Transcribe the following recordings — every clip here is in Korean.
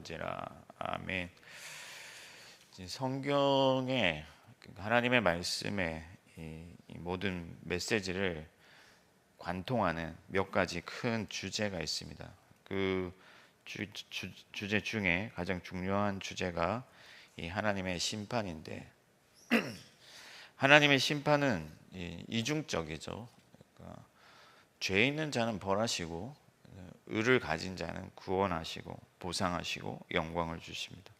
구원하는지라. 아멘. 성경에 하나님의 말씀에 이 모든 메시지를 관통하는 몇 가지 큰 주제가 있습니다. 그 주제 중에 가장 중요한 주제가 이 하나님의 심판인데, 하나님의 심판은 이중적이죠. 그러니까 죄 있는 자는 벌하시고 의를 가진 자는 구원하시고 보상하시고 영광을 주십니다.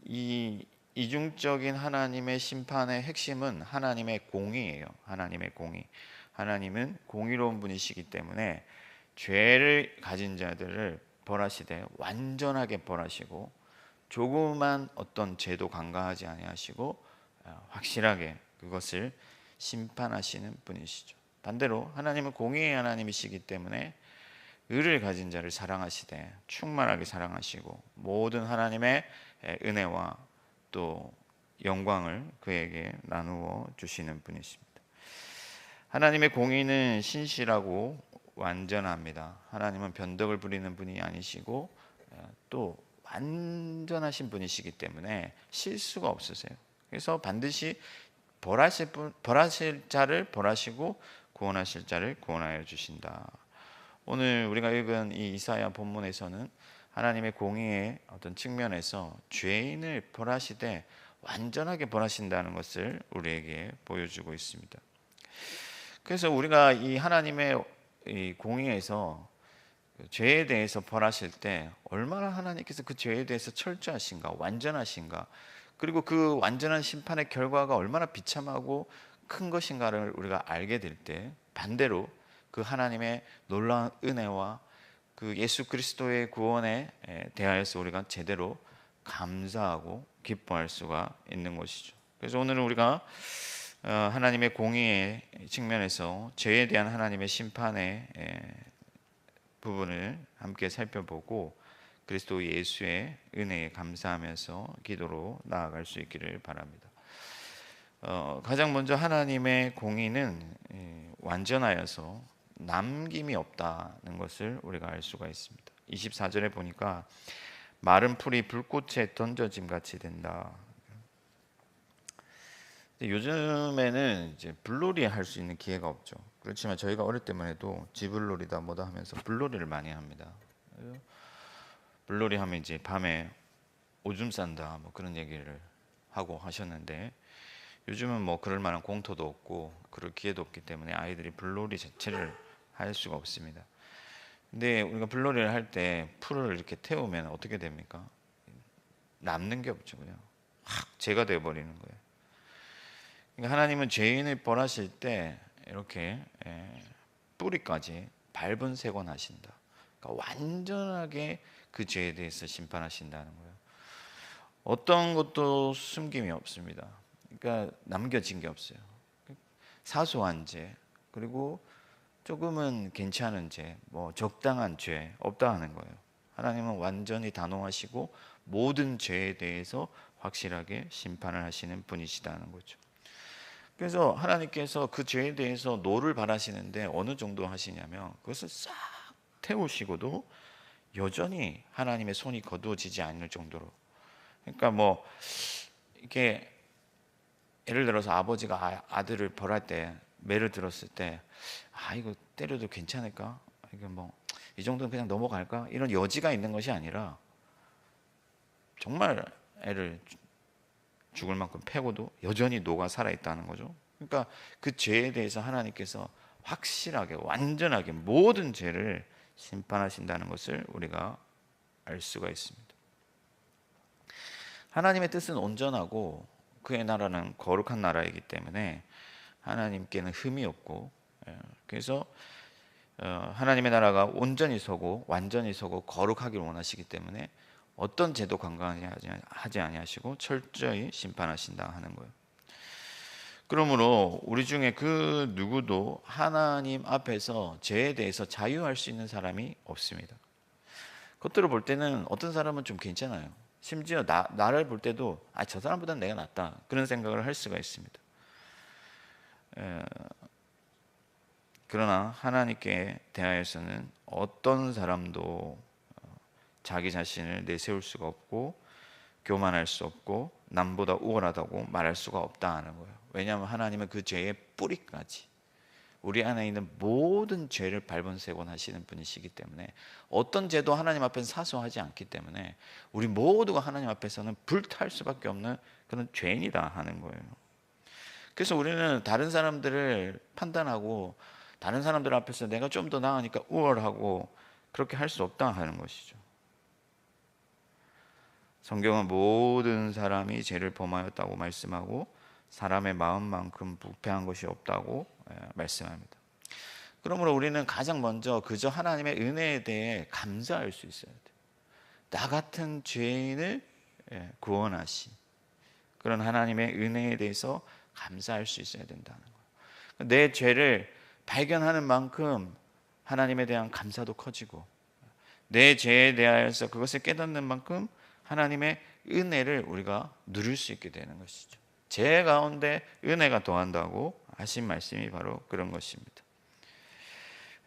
이 이중적인 하나님의 심판의 핵심은 하나님의 공의예요. 하나님의 공의. 하나님은 공의로운 분이시기 때문에 죄를 가진 자들을 벌하시되 완전하게 벌하시고 조그만 어떤 죄도 간과하지 아니하시고 확실하게 그것을 심판하시는 분이시죠. 반대로 하나님은 공의의 하나님이시기 때문에 의를 가진 자를 사랑하시되 충만하게 사랑하시고 모든 하나님의 은혜와 또 영광을 그에게 나누어 주시는 분이십니다. 하나님의 공의는 신실하고 완전합니다. 하나님은 변덕을 부리는 분이 아니시고 또 완전하신 분이시기 때문에 실수가 없으세요. 그래서 반드시 벌하실 자를 벌하시고 구원하실 자를 구원하여 주신다. 오늘 우리가 읽은 이 이사야 본문에서는 하나님의 공의의 어떤 측면에서 죄인을 벌하시되 완전하게 벌하신다는 것을 우리에게 보여주고 있습니다. 그래서 우리가 이 하나님의 이 공의에서 죄에 대해서 벌하실 때 얼마나 하나님께서 그 죄에 대해서 철저하신가, 완전하신가, 그리고 그 완전한 심판의 결과가 얼마나 비참하고 큰 것인가를 우리가 알게 될 때, 반대로 그 하나님의 놀라운 은혜와 그 예수 그리스도의 구원에 대하여서 우리가 제대로 감사하고 기뻐할 수가 있는 것이죠. 그래서 오늘은 우리가 하나님의 공의의 측면에서 죄에 대한 하나님의 심판의 부분을 함께 살펴보고 그리스도 예수의 은혜에 감사하면서 기도로 나아갈 수 있기를 바랍니다. 가장 먼저 하나님의 공의는 완전하여서 남김이 없다는 것을 우리가 알 수가 있습니다. 24절에 보니까 마른 풀이 불꽃에 던져짐 같이 된다. 요즘에는 이제 불놀이 할 수 있는 기회가 없죠. 그렇지만 저희가 어릴 때만 해도 지불놀이다 뭐다 하면서 불놀이를 많이 합니다. 불놀이 하면 이제 밤에 오줌 싼다 뭐 그런 얘기를 하고 하셨는데, 요즘은 뭐 그럴 만한 공터도 없고 그럴 기회도 없기 때문에 아이들이 불놀이 자체를 할 수가 없습니다. 근데 우리가 불놀이를 할 때 풀을 이렇게 태우면 어떻게 됩니까? 남는 게 없죠. 그냥 확 죄가 되어버리는 거예요. 그러니까 하나님은 죄인을 벌하실 때 이렇게 뿌리까지 밟은 세곤하신다. 그러니까 완전하게 그 죄에 대해서 심판하신다는 거예요. 어떤 것도 숨김이 없습니다. 그러니까 남겨진 게 없어요. 사소한 죄, 그리고 조금은 괜찮은 죄, 뭐 적당한 죄 없다 하는 거예요. 하나님은 완전히 단호하시고 모든 죄에 대해서 확실하게 심판을 하시는 분이시다는 거죠. 그래서 하나님께서 그 죄에 대해서 노를 바라시는데 어느 정도 하시냐면 그것을 싹 태우시고도 여전히 하나님의 손이 거두어지지 않을 정도로. 그러니까 뭐 이렇게 예를 들어서 아버지가 아들을 벌할 때 매를 들었을 때 이거 때려도 괜찮을까? 이거 뭐 이 정도는 그냥 넘어갈까? 이런 여지가 있는 것이 아니라 정말 애를 죽을 만큼 패고도 여전히 노가 살아있다는 거죠. 그러니까 그 죄에 대해서 하나님께서 확실하게 완전하게 모든 죄를 심판하신다는 것을 우리가 알 수가 있습니다. 하나님의 뜻은 온전하고 그의 나라는 거룩한 나라이기 때문에 하나님께는 흠이 없고, 그래서 하나님의 나라가 온전히 서고 완전히 서고 거룩하기를 원하시기 때문에 어떤 죄도 관광하지 아니하시고 철저히 심판하신다 하는 거예요. 그러므로 우리 중에 그 누구도 하나님 앞에서 죄에 대해서 자유할 수 있는 사람이 없습니다. 겉으로 볼 때는 어떤 사람은 좀 괜찮아요. 심지어 나를 볼 때도 저 사람보다는 내가 낫다 그런 생각을 할 수가 있습니다. 그러나 하나님께 대하여서는 어떤 사람도 자기 자신을 내세울 수가 없고 교만할 수 없고 남보다 우월하다고 말할 수가 없다 하는 거예요. 왜냐하면 하나님은 그 죄의 뿌리까지 우리 안에 있는 모든 죄를 발본색원하시는 분이시기 때문에 어떤 죄도 하나님 앞에서 사소하지 않기 때문에 우리 모두가 하나님 앞에서는 불탈 수밖에 없는 그런 죄인이다 하는 거예요. 그래서 우리는 다른 사람들을 판단하고 다른 사람들 앞에서 내가 좀 더 나으니까 우월하고 그렇게 할 수 없다 하는 것이죠. 성경은 모든 사람이 죄를 범하였다고 말씀하고 사람의 마음만큼 부패한 것이 없다고 말씀합니다. 그러므로 우리는 가장 먼저 그저 하나님의 은혜에 대해 감사할 수 있어야 돼요. 나 같은 죄인을 구원하신 그런 하나님의 은혜에 대해서 감사할 수 있어야 된다는 거예요. 내 죄를 발견하는 만큼 하나님에 대한 감사도 커지고 내 죄에 대하여서 그것을 깨닫는 만큼 하나님의 은혜를 우리가 누릴 수 있게 되는 것이죠. 죄 가운데 은혜가 더한다고 하신 말씀이 바로 그런 것입니다.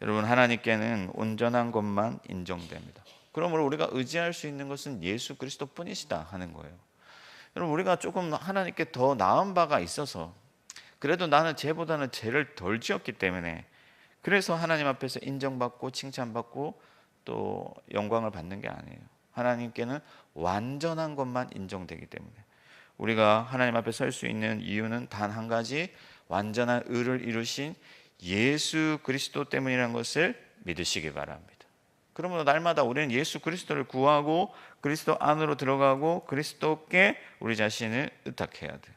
여러분, 하나님께는 온전한 것만 인정됩니다. 그러므로 우리가 의지할 수 있는 것은 예수 그리스도뿐이시다 하는 거예요. 여러분, 우리가 조금 하나님께 더 나은 바가 있어서 그래도 나는 죄보다는 죄를 덜 지었기 때문에 그래서 하나님 앞에서 인정받고 칭찬받고 또 영광을 받는 게 아니에요. 하나님께는 완전한 것만 인정되기 때문에 우리가 하나님 앞에 설 수 있는 이유는 단 한 가지, 완전한 의를 이루신 예수 그리스도 때문이라는 것을 믿으시기 바랍니다. 그러므로 날마다 우리는 예수 그리스도를 구하고 그리스도 안으로 들어가고 그리스도께 우리 자신을 의탁해야 돼요.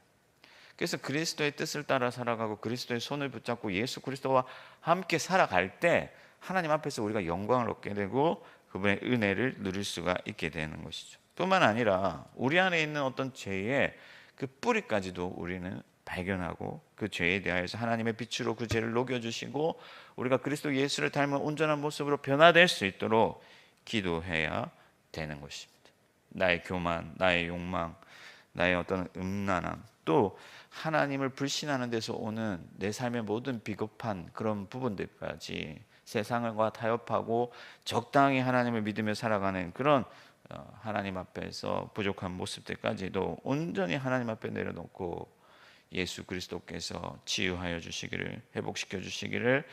그래서 그리스도의 뜻을 따라 살아가고 그리스도의 손을 붙잡고 예수 그리스도와 함께 살아갈 때 하나님 앞에서 우리가 영광을 얻게 되고 그분의 은혜를 누릴 수가 있게 되는 것이죠. 뿐만 아니라 우리 안에 있는 어떤 죄의 그 뿌리까지도 우리는 발견하고 그 죄에 대하여서 하나님의 빛으로 그 죄를 녹여주시고 우리가 그리스도 예수를 닮은 온전한 모습으로 변화될 수 있도록 기도해야 되는 것입니다. 나의 교만, 나의 욕망, 나의 어떤 음란함, 또 하나님을 불신하는 데서 오는 내 삶의 모든 비겁한 그런 부분들까지 세상과 타협하고 적당히 하나님을 믿으며 살아가는 그런 하나님 앞에서 부족한 모습들까지도 온전히 하나님 앞에 내려놓고 예수 그리스도께서 치유하여 주시기를, 회복시켜 주시기를,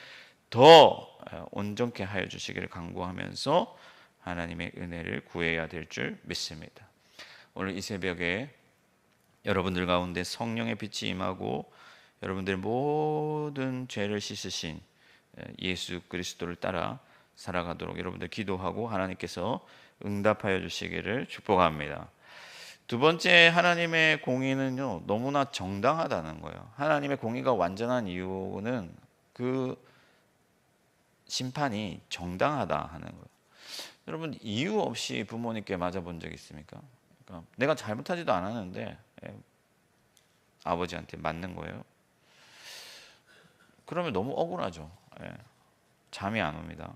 더 온전케 하여 주시기를 간구하면서 하나님의 은혜를 구해야 될 줄 믿습니다. 오늘 이 새벽에 여러분들 가운데 성령의 빛이 임하고 여러분들 모든 죄를 씻으신 예수 그리스도를 따라 살아가도록 여러분들 기도하고 하나님께서 응답하여 주시기를 축복합니다. 두 번째, 하나님의 공의는요 너무나 정당하다는 거예요. 하나님의 공의가 완전한 이유는 그 심판이 정당하다 하는 거예요. 여러분, 이유 없이 부모님께 맞아본 적 있습니까? 그러니까 내가 잘못하지도 않았는데 아버지한테 맞는 거예요. 그러면 너무 억울하죠. 잠이 안 옵니다.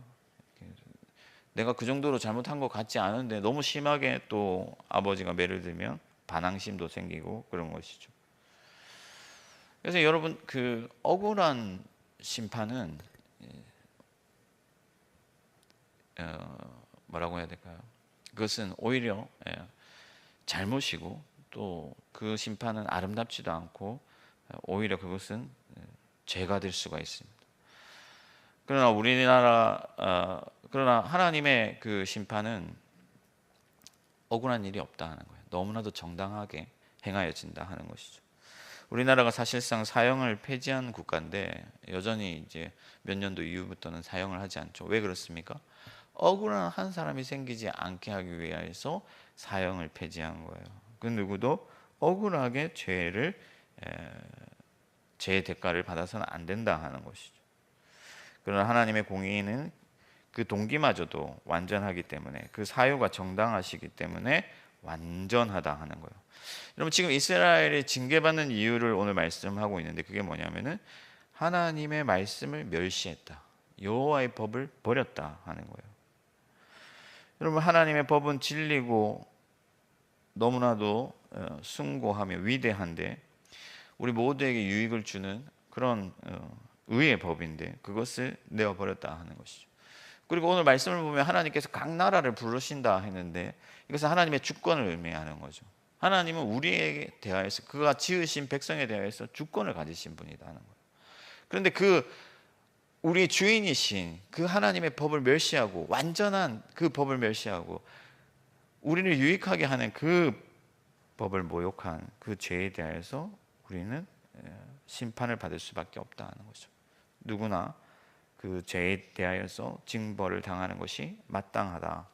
내가 그 정도로 잘못한 것 같지 않은데 너무 심하게 또 아버지가 매를 들면 반항심도 생기고 그런 것이죠. 그래서 여러분, 그 억울한 심판은 뭐라고 해야 될까요? 그것은 오히려 잘못이고 또 그 심판은 아름답지도 않고 오히려 그것은 죄가 될 수가 있습니다. 그러나 하나님의 그 심판은 억울한 일이 없다 하는 거예요. 너무나도 정당하게 행하여진다 하는 것이죠. 우리나라가 사실상 사형을 폐지한 국가인데 여전히 이제 몇 년도 이후부터는 사형을 하지 않죠. 왜 그렇습니까? 억울한 한 사람이 생기지 않게 하기 위해서 사형을 폐지한 거예요. 그 누구도 억울하게 죄의 대가를 받아서는 안 된다 하는 것이죠. 그러나 하나님의 공의는 그 동기마저도 완전하기 때문에 그 사유가 정당하시기 때문에 완전하다 하는 거예요. 여러분, 지금 이스라엘이 징계받는 이유를 오늘 말씀하고 있는데 그게 뭐냐면은 하나님의 말씀을 멸시했다, 여호와의 법을 버렸다 하는 거예요. 여러분, 하나님의 법은 진리고 너무나도 숭고하며 위대한데 우리 모두에게 유익을 주는 그런 의의 법인데 그것을 내어버렸다 하는 것이죠. 그리고 오늘 말씀을 보면 하나님께서 각 나라를 부르신다 했는데 이것은 하나님의 주권을 의미하는 거죠. 하나님은 우리에게 대하여서 그가 지으신 백성에 대하여서 주권을 가지신 분이라는 거예요. 그런데 그 우리의 주인이신 그 하나님의 법을 멸시하고 완전한 그 법을 멸시하고 우리를 유익하게 하는 그 법을 모욕한 그 죄에 대해서 우리는 심판을 받을 수밖에 없다는 거죠. 누구나 그 죄에 대하여서 징벌을 당하는 것이 마땅하다.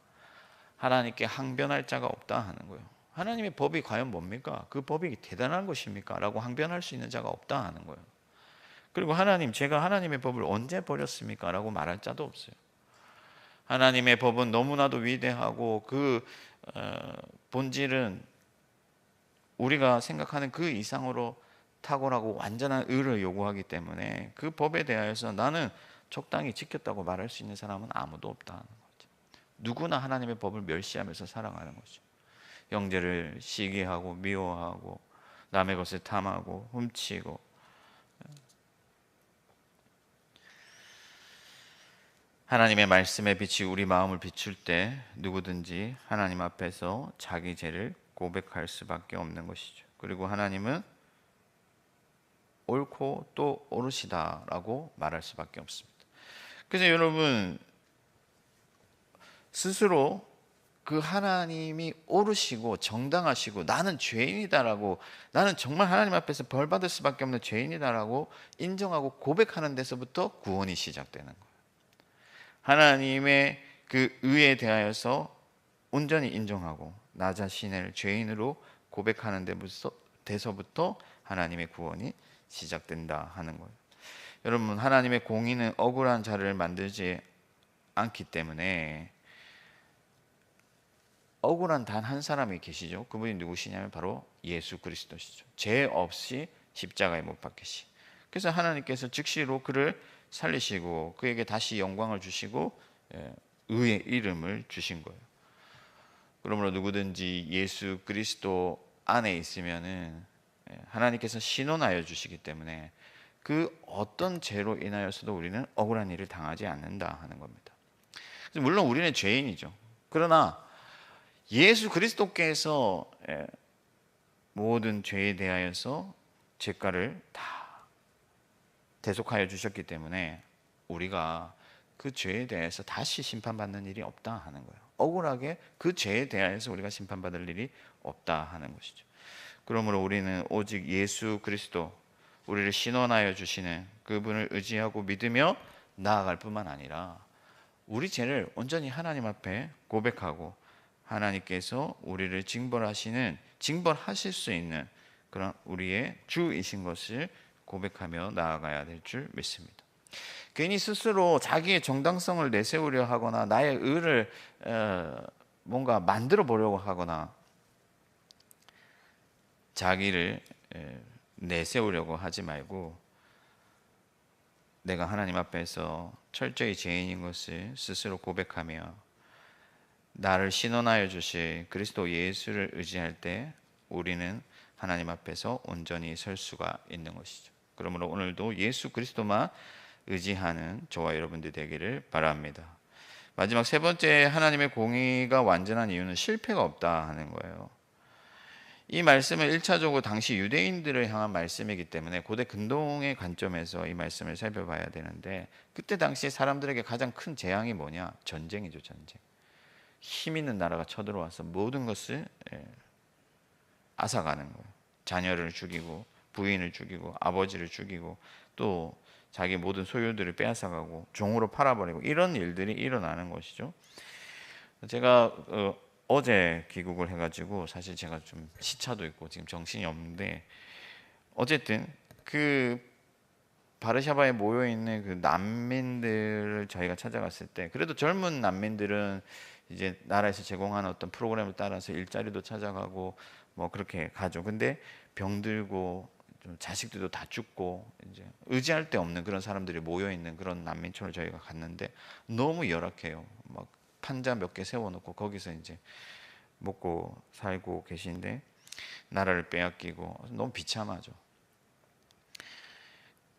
하나님께 항변할 자가 없다 하는 거예요. 하나님의 법이 과연 뭡니까? 그 법이 대단한 것입니까? 라고 항변할 수 있는 자가 없다 하는 거예요. 그리고 하나님, 제가 하나님의 법을 언제 버렸습니까? 라고 말할 자도 없어요. 하나님의 법은 너무나도 위대하고 그 본질은 우리가 생각하는 그 이상으로 탁월하고 완전한 의를 요구하기 때문에 그 법에 대하여서 나는 적당히 지켰다고 말할 수 있는 사람은 아무도 없다는 거죠. 누구나 하나님의 법을 멸시하면서 살아가는 거죠. 형제를 시기하고 미워하고 남의 것을 탐하고 훔치고 하나님의 말씀의 빛이 우리 마음을 비출 때 누구든지 하나님 앞에서 자기 죄를 고백할 수밖에 없는 것이죠. 그리고 하나님은 옳고 또 옳으시다라고 말할 수밖에 없습니다. 그래서 여러분 스스로 그 하나님이 옳으시고 정당하시고 나는 죄인이다라고 나는 정말 하나님 앞에서 벌 받을 수밖에 없는 죄인이다라고 인정하고 고백하는 데서부터 구원이 시작되는 거예요. 하나님의 그 의에 대하여서 온전히 인정하고 나 자신을 죄인으로 고백하는 데서부터 하나님의 구원이 시작된다 하는 거예요. 여러분 하나님의 공의는 억울한 자를 만들지 않기 때문에 억울한 단 한 사람이 계시죠. 그분이 누구시냐면 바로 예수 그리스도시죠. 죄 없이 십자가에 못 박히시. 그래서 하나님께서 즉시로 그를 살리시고 그에게 다시 영광을 주시고 의의 이름을 주신 거예요. 그러므로 누구든지 예수 그리스도 안에 있으면은 하나님께서 신원하여 주시기 때문에 그 어떤 죄로 인하여서도 우리는 억울한 일을 당하지 않는다 하는 겁니다. 물론 우리는 죄인이죠. 그러나 예수 그리스도께서 모든 죄에 대하여서 죄가를 다 대속하여 주셨기 때문에 우리가 그 죄에 대해서 다시 심판받는 일이 없다 하는 거예요. 억울하게 그 죄에 대해서 우리가 심판받을 일이 없다 하는 것이죠. 그러므로 우리는 오직 예수 그리스도 우리를 신원하여 주시는 그분을 의지하고 믿으며 나아갈 뿐만 아니라 우리 죄를 온전히 하나님 앞에 고백하고 하나님께서 우리를 징벌하실 수 있는 그런 우리의 주이신 것을 고백하며 나아가야 될 줄 믿습니다. 괜히 스스로 자기의 정당성을 내세우려 하거나 나의 의를 뭔가 만들어 보려고 하거나 자기를 내세우려고 하지 말고 내가 하나님 앞에서 철저히 죄인인 것을 스스로 고백하며 나를 신원하여 주실 그리스도 예수를 의지할 때 우리는 하나님 앞에서 온전히 설 수가 있는 것이죠. 그러므로 오늘도 예수 그리스도만 의지하는 저와 여러분들 되기를 바랍니다. 마지막 세 번째 하나님의 공의가 완전한 이유는 실패가 없다 하는 거예요. 이 말씀은 1차적으로 당시 유대인들을 향한 말씀이기 때문에 고대 근동의 관점에서 이 말씀을 살펴봐야 되는데 그때 당시 사람들에게 가장 큰 재앙이 뭐냐? 전쟁이죠, 전쟁. 힘 있는 나라가 쳐들어와서 모든 것을 앗아가는 거예요. 자녀를 죽이고 부인을 죽이고 아버지를 죽이고 또 자기 모든 소유들을 빼앗아가고 종으로 팔아버리고 이런 일들이 일어나는 것이죠. 제가 어제 귀국을 해가지고 사실 제가 좀 시차도 있고 지금 정신이 없는데 어쨌든 그 바르샤바에 모여 있는 그 난민들을 저희가 찾아갔을 때 그래도 젊은 난민들은 이제 나라에서 제공하는 어떤 프로그램을 따라서 일자리도 찾아가고 뭐 그렇게 가죠. 근데 병들고 좀 자식들도 다 죽고 이제 의지할 데 없는 그런 사람들이 모여 있는 그런 난민촌을 저희가 갔는데 너무 열악해요. 막 판자 몇 개 세워놓고 거기서 이제 먹고 살고 계신데 나라를 빼앗기고 너무 비참하죠.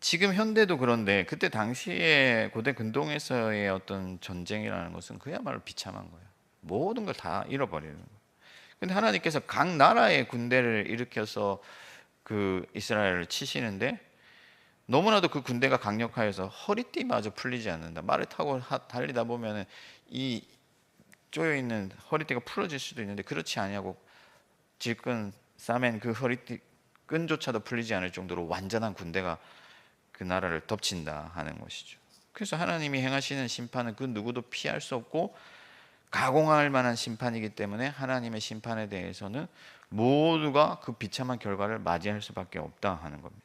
지금 현대도 그런데 그때 당시에 고대 근동에서의 어떤 전쟁이라는 것은 그야말로 비참한 거예요. 모든 걸 다 잃어버리는 거예요. 근데 하나님께서 각 나라의 군대를 일으켜서 그 이스라엘을 치시는데 너무나도 그 군대가 강력하여서 허리띠마저 풀리지 않는다. 말을 타고 달리다 보면은 이 쪼여 있는 허리띠가 풀어질 수도 있는데 그렇지 아니하고 질끈 싸맨 그 허리띠 끈조차도 풀리지 않을 정도로 완전한 군대가 그 나라를 덮친다 하는 것이죠. 그래서 하나님이 행하시는 심판은 그 누구도 피할 수 없고 가공할 만한 심판이기 때문에 하나님의 심판에 대해서는 모두가 그 비참한 결과를 맞이할 수밖에 없다 하는 겁니다.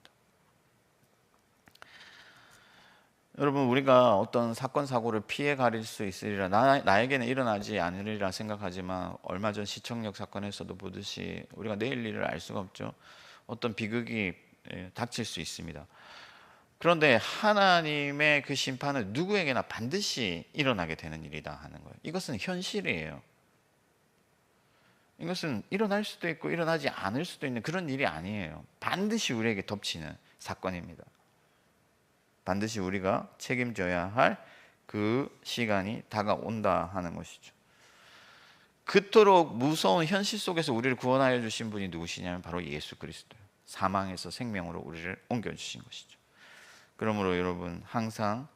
여러분, 우리가 어떤 사건 사고를 피해 가릴 수 있으리라, 나에게는 일어나지 않으리라 생각하지만 얼마 전 시청역 사건에서도 보듯이 우리가 내일 일을 알 수가 없죠. 어떤 비극이 닥칠 수 있습니다. 그런데 하나님의 그 심판은 누구에게나 반드시 일어나게 되는 일이다 하는 거예요. 이것은 현실이에요. 이것은 일어날 수도 있고 일어나지 않을 수도 있는 그런 일이 아니에요. 반드시 우리에게 덮치는 사건입니다. 반드시 우리가 책임져야 할 그 시간이 다가온다 하는 것이죠. 그토록 무서운 현실 속에서 우리를 구원하여 주신 분이 누구시냐면 바로 예수 그리스도예요. 사망에서 생명으로 우리를 옮겨주신 것이죠. 그러므로 여러분 항상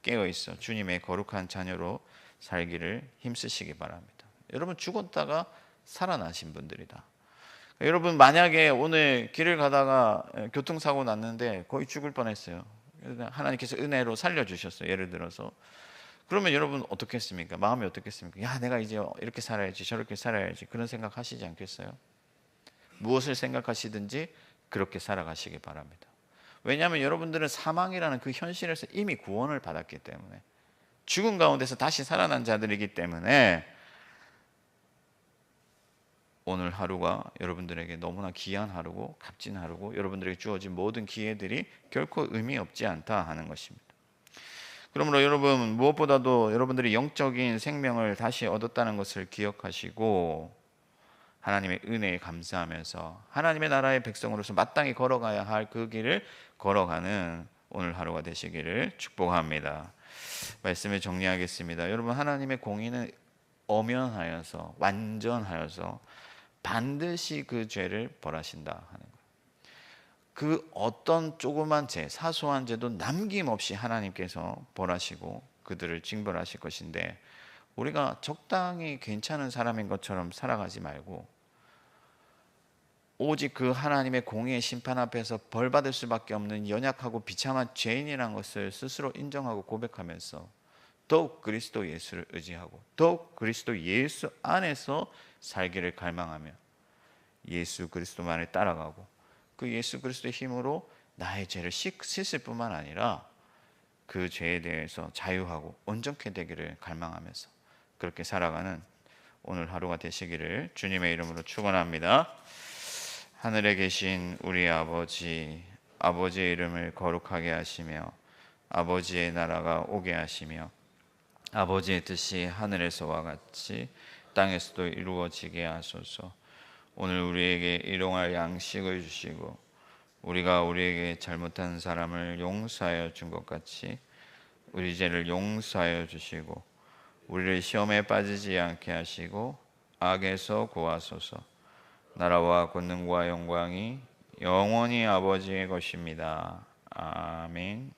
깨어있어 주님의 거룩한 자녀로 살기를 힘쓰시기 바랍니다. 여러분 죽었다가 살아나신 분들이다. 여러분 만약에 오늘 길을 가다가 교통사고 났는데 거의 죽을 뻔했어요. 하나님께서 은혜로 살려주셨어요. 예를 들어서 그러면 여러분 어떻겠습니까? 마음이 어떻겠습니까? 야, 내가 이제 이렇게 살아야지 저렇게 살아야지 그런 생각 하시지 않겠어요? 무엇을 생각하시든지 그렇게 살아가시기 바랍니다. 왜냐하면 여러분들은 사망이라는 그 현실에서 이미 구원을 받았기 때문에 죽은 가운데서 다시 살아난 자들이기 때문에 오늘 하루가 여러분들에게 너무나 귀한 하루고 값진 하루고 여러분들에게 주어진 모든 기회들이 결코 의미 없지 않다 하는 것입니다. 그러므로 여러분 무엇보다도 여러분들이 영적인 생명을 다시 얻었다는 것을 기억하시고 하나님의 은혜에 감사하면서 하나님의 나라의 백성으로서 마땅히 걸어가야 할 그 길을 걸어가는 오늘 하루가 되시기를 축복합니다. 말씀을 정리하겠습니다. 여러분 하나님의 공의는 엄연하여서 완전하여서 반드시 그 죄를 벌하신다 하는 거예요. 그 어떤 조그만 죄, 사소한 죄도 남김없이 하나님께서 벌하시고 그들을 징벌하실 것인데 우리가 적당히 괜찮은 사람인 것처럼 살아가지 말고 오직 그 하나님의 공의의 심판 앞에서 벌받을 수밖에 없는 연약하고 비참한 죄인이라는 것을 스스로 인정하고 고백하면서 더욱 그리스도 예수를 의지하고 더욱 그리스도 예수 안에서 살기를 갈망하며 예수 그리스도만을 따라가고 그 예수 그리스도의 힘으로 나의 죄를 씻을 뿐만 아니라 그 죄에 대해서 자유하고 온전케 되기를 갈망하면서 그렇게 살아가는 오늘 하루가 되시기를 주님의 이름으로 축원합니다. 하늘에 계신 우리 아버지, 아버지의 이름을 거룩하게 하시며 아버지의 나라가 오게 하시며 아버지의 뜻이 하늘에서와 같이 땅에서도 이루어지게 하소서. 오늘 우리에게 일용할 양식을 주시고 우리가 우리에게 잘못한 사람을 용서하여 준 것 같이 우리 죄를 용서하여 주시고 우리를 시험에 빠지지 않게 하시고 악에서 구하소서. 나라와 권능과 영광이 영원히 아버지의 것입니다. 아멘.